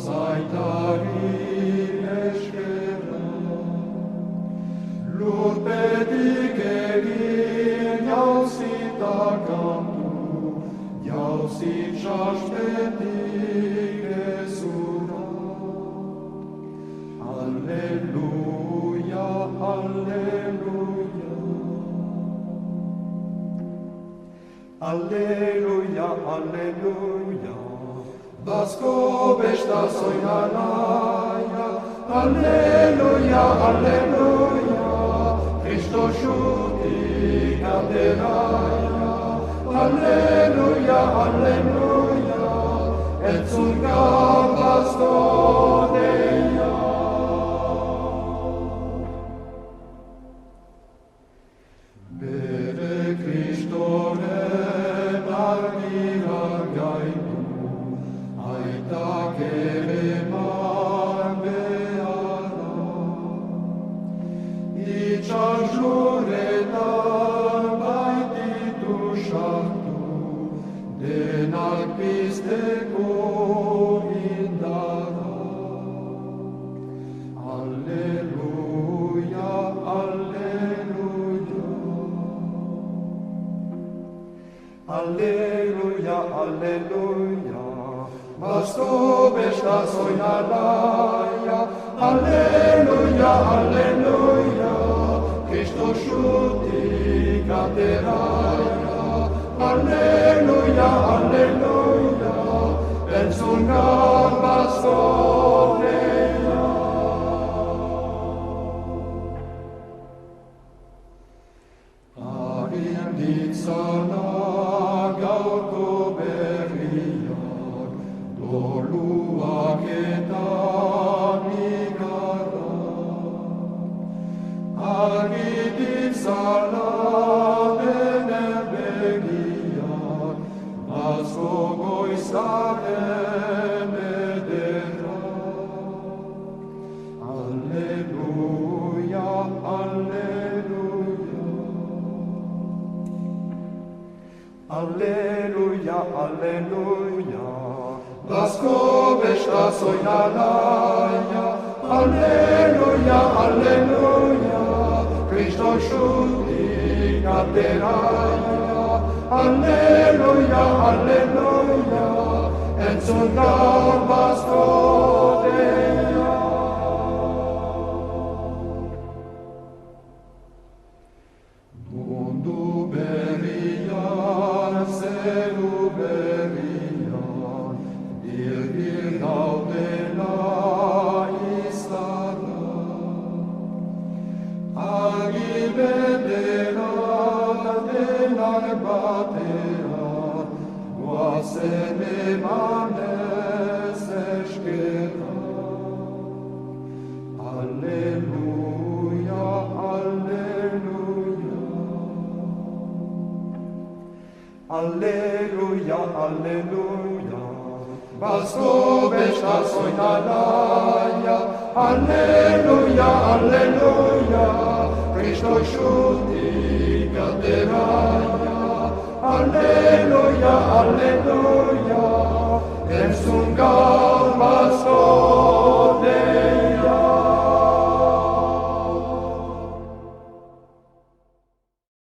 zaitari eskera, lurpetik egin jauzita kantu, jauzit saspetik ezura. Alleluia, alleluia. Alleluia, alleluia. Basko besta soinalaia. Alleluia, alleluia. Kristosutik ateraia. Alleluia, alleluia. Entzun gaur basko deia. Bere Kristoren argira gaitu, aitak ere eman beharra. Itxas luretan baititu sartu, denak pizteko indarra. Alleluia, alleluia. Alleluia, alleluia. Basko besta soinalaia. Alleluia, alleluia. Kristosutik ateraia. Alleluia, alleluia. Entzun gaur basko deia. Arindik zana gaurko berriak, doluak eta nigarra. Arindik zana denen begiak, asko goizaren ederra. Alleluia, alleluia. Alleluia, alleluia. Basko besta soinalaia. Alleluia, alleluia. Kristosutik ateraia. Alleluia, alleluia. Entzun gaur basko deia. Mundu berrian, zeru berrian, dir gaudela izarra. Argi bedera denak batean, guazen emanez eskerra. Alleluia, alleluia. Alleluia, alleluia. Basko besta soinalaia. Alleluia, alleluia. Kristosutik ateraia. Alleluia, alleluia.